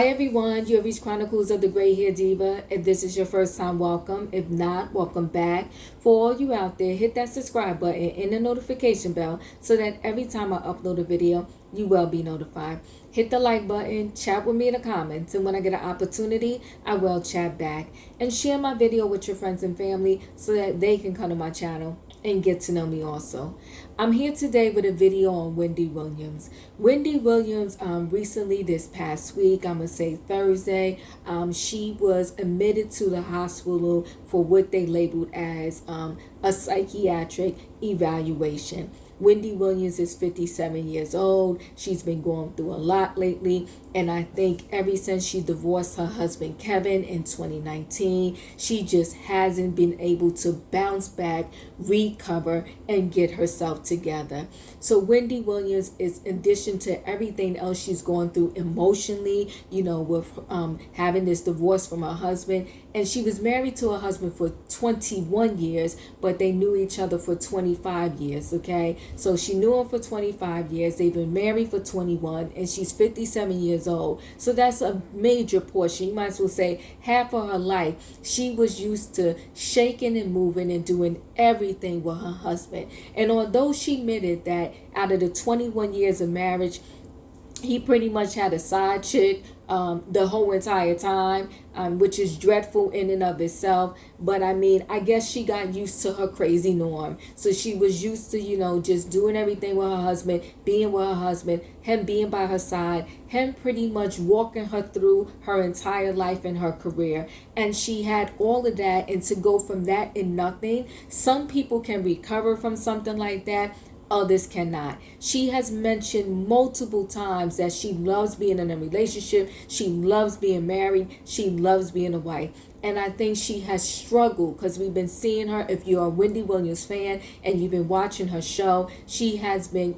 Hi everyone, you have reached Chronicles of the Gray Hair Diva. If this is your first time, welcome. If not, welcome back. For all you out there, hit that subscribe button and the notification bell so that every time I upload a video, you will be notified. Hit the like button, chat with me in the comments, and when I get an opportunity, I will chat back. And share my video with your friends and family so that they can come to my channel and get to know me also. I'm here today with a video on Wendy Williams. Wendy Williams recently this past week, I'm going to say Thursday, she was admitted to the hospital for what they labeled as a psychiatric evaluation. Wendy Williams is 57 years old. She's been going through a lot lately. And I think ever since she divorced her husband, Kevin, in 2019, she just hasn't been able to bounce back, recover, and get herself together. So Wendy Williams is, in addition to everything else she's going through emotionally, with having this divorce from her husband. And she was married to her husband for 21 years, but they knew each other for 25 years, okay? So she knew him for 25 years. They've been married for 21, and she's 57 years old. So that's a major portion. You might as well say half of her life, she was used to shaking and moving and doing everything with her husband. And although she admitted that out of the 21 years of marriage, he pretty much had a side chick the whole entire time, which is dreadful in and of itself. But I guess she got used to her crazy norm. So she was used to, just doing everything with her husband, being with her husband, him being by her side, him pretty much walking her through her entire life and her career. And she had all of that. And to go from that in nothing, some people can recover from something like that. Others cannot. She has mentioned multiple times that she loves being in a relationship. She loves being married. She loves being a wife. And I think she has struggled because we've been seeing her. If you're a Wendy Williams fan and you've been watching her show, she has been,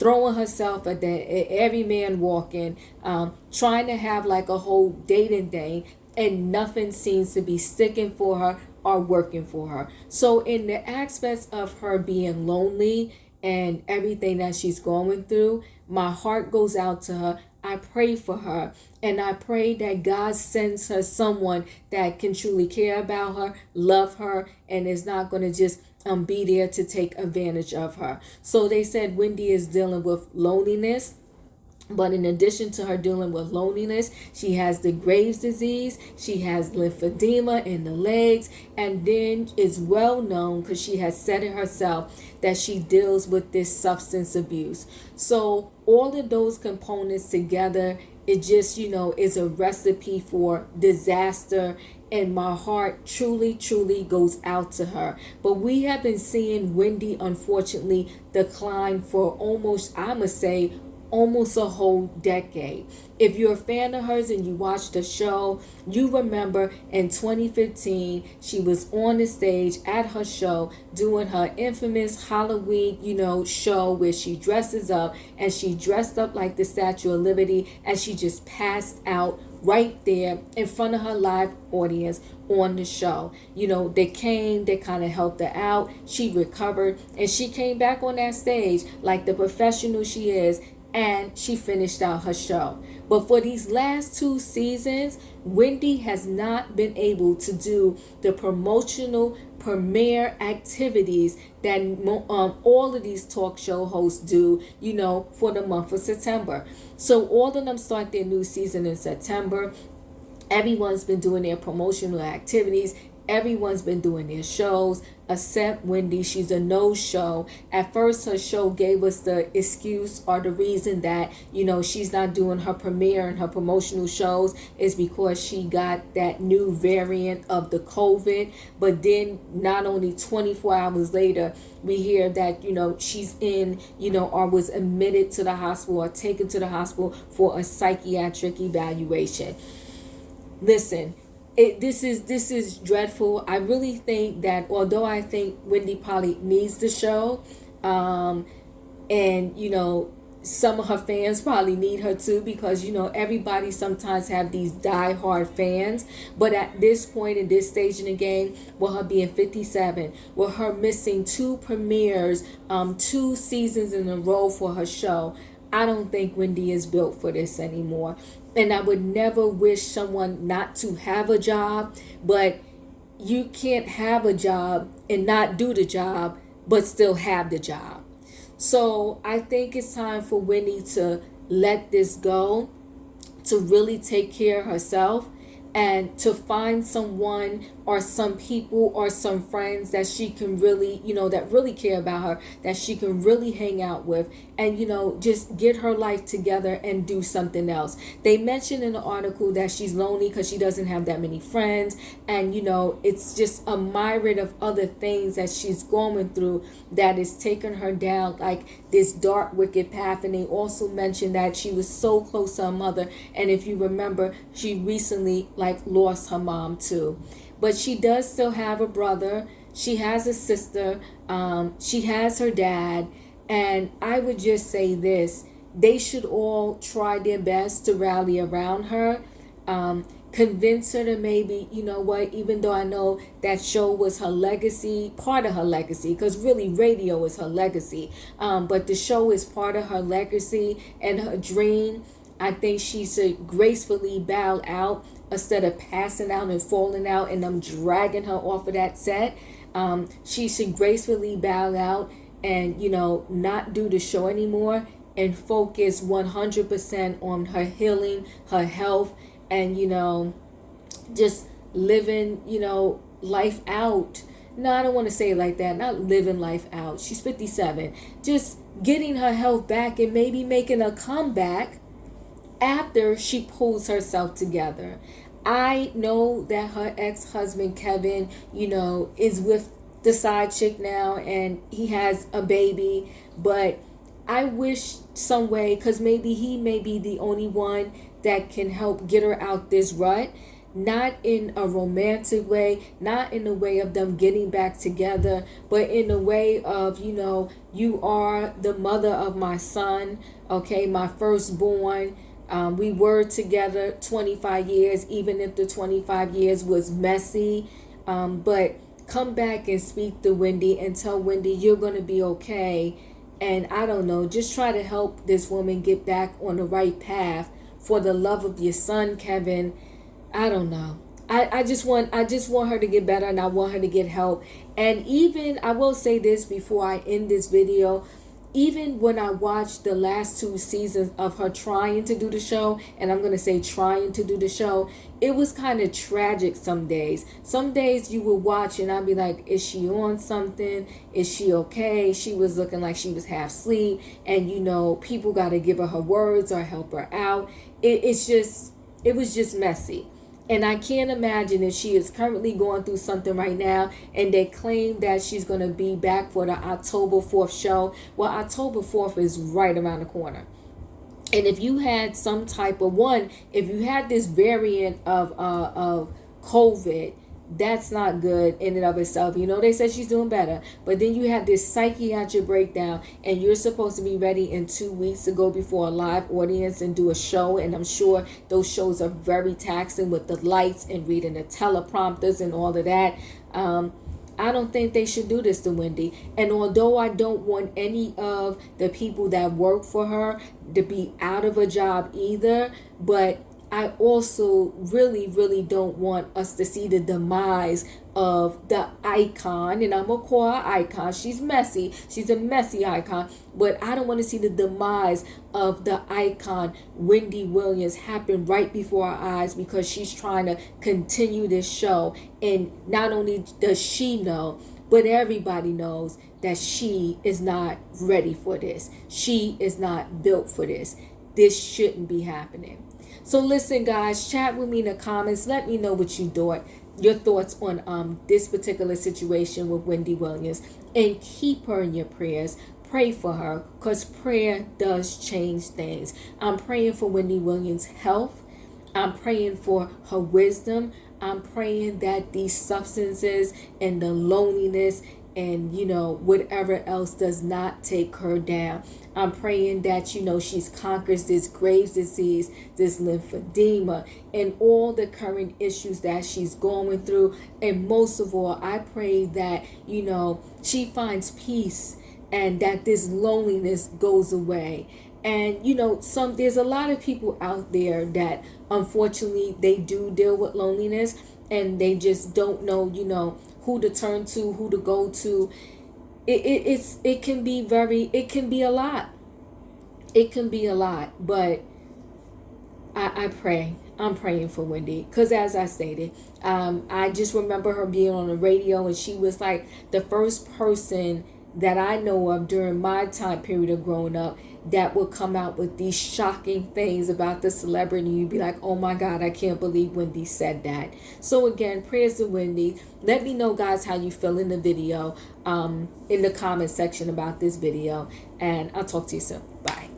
throwing herself at every man walking, trying to have like a whole dating thing. And nothing seems to be sticking for her or working for her. So in the aspects of her being lonely and everything that she's going through, my heart goes out to her. I pray for her, and I pray that God sends her someone that can truly care about her, love her, and is not going to just be there to take advantage of her. So they said Wendy is dealing with loneliness. But in addition to her dealing with loneliness, she has the Graves' disease, she has lymphedema in the legs, and then is well known because she has said it herself that she deals with this substance abuse. So all of those components together, it just, is a recipe for disaster. And my heart truly, truly goes out to her. But we have been seeing Wendy, unfortunately, decline for almost a whole decade. If you're a fan of hers and you watched the show, you remember in 2015, she was on the stage at her show doing her infamous Halloween, show where she dresses up, and she dressed up like the Statue of Liberty, and she just passed out right there in front of her live audience on the show. They came, they kind of helped her out. She recovered, and she came back on that stage like the professional she is, and she finished out her show. But for these last 2 seasons, Wendy has not been able to do the promotional premiere activities that all of these talk show hosts do, for the month of September. So all of them start their new season in September. Everyone's been doing their promotional activities. Everyone's been doing their shows except Wendy. She's a no-show. At first, her show gave us the excuse or the reason that, she's not doing her premiere and her promotional shows is because she got that new variant of the COVID. But then not only 24 hours later, we hear that, she's in, or was admitted to the hospital or taken to the hospital for a psychiatric evaluation. Listen, this is dreadful. I really think that although I think Wendy probably needs the show, and some of her fans probably need her too, because everybody sometimes have these die-hard fans. But at this point in this stage in the game, with her being 57, with her missing 2 premieres, 2 seasons in a row for her show, I don't think Wendy is built for this anymore. And I would never wish someone not to have a job, but you can't have a job and not do the job, but still have the job. So I think it's time for Wendy to let this go, to really take care of herself, and to find someone or some people or some friends that she can really, that really care about her, that she can really hang out with, and, just get her life together and do something else. They mentioned in the article that she's lonely because she doesn't have that many friends, and, it's just a myriad of other things that she's going through that is taking her down like this dark, wicked path. And they also mentioned that she was so close to her mother, and if you remember, she recently lost her mom too. But she does still have a brother. She has a sister. She has her dad. And I would just say this: they should all try their best to rally around her. Convince her to maybe, even though I know that show was her legacy, part of her legacy, because really radio is her legacy. But the show is part of her legacy and her dream. I think she should gracefully bow out instead of passing out and falling out and them dragging her off of that set. She should gracefully bow out and, not do the show anymore and focus 100% on her healing, her health, and, just living, life out. No, I don't want to say it like that. Not living life out. She's 57. Just getting her health back and maybe making a comeback after she pulls herself together. I know that her ex-husband Kevin, is with the side chick now and he has a baby, but I wish some way, because maybe he may be the only one that can help get her out this rut. Not in a romantic way, not in the way of them getting back together, but in the way of, you are the mother of my son, okay, my firstborn. We were together 25 years, even if the 25 years was messy. But come back and speak to Wendy and tell Wendy you're going to be okay. And I don't know, just try to help this woman get back on the right path for the love of your son, Kevin. I don't know. I just want her to get better, and I want her to get help. And even, I will say this before I end this video, even when I watched the last 2 seasons of her trying to do the show, and I'm going to say trying to do the show, it was kind of tragic some days. Some days you would watch and I'd be like, is she on something? Is she okay? She was looking like she was half asleep, and people got to give her words or help her out. It was just messy. And I can't imagine if she is currently going through something right now and they claim that she's going to be back for the October 4th show. Well, October 4th is right around the corner. And if you had some type of if you had this variant of COVID, that's not good in and of itself. They said she's doing better, but then you have this psychiatric breakdown and you're supposed to be ready in 2 weeks to go before a live audience and do a show. And I'm sure those shows are very taxing with the lights and reading the teleprompters and all of that. I don't think they should do this to Wendy. And although I don't want any of the people that work for her to be out of a job either, but I also really, really don't want us to see the demise of the icon. And I'm going to call her icon. She's messy. She's a messy icon. But I don't want to see the demise of the icon Wendy Williams happen right before our eyes, because she's trying to continue this show. And not only does she know, but everybody knows that she is not ready for this. She is not built for this. This shouldn't be happening. So listen, guys, chat with me in the comments. Let me know what you thought, your thoughts on this particular situation with Wendy Williams, and keep her in your prayers. Pray for her, because prayer does change things. I'm praying for Wendy Williams' health. I'm praying for her wisdom. I'm praying that these substances and the loneliness and whatever else does not take her down. I'm praying that she's conquers this Graves' disease, this lymphedema, and all the current issues that she's going through. And most of all, I pray that she finds peace and that this loneliness goes away. And you know, there's a lot of people out there that unfortunately they do deal with loneliness, and they just don't know, you know, who to turn to, who to go to. It can be it can be a lot. It can be a lot, but I pray. I'm praying for Wendy, because as I stated, I just remember her being on the radio, and she was like the first person that I know of during my time period of growing up that would come out with these shocking things about the celebrity. You'd be like, oh my God, I can't believe Wendy said that. So again, prayers to Wendy. Let me know, guys, how you feel in the video, in the comment section about this video, and I'll talk to you soon. Bye.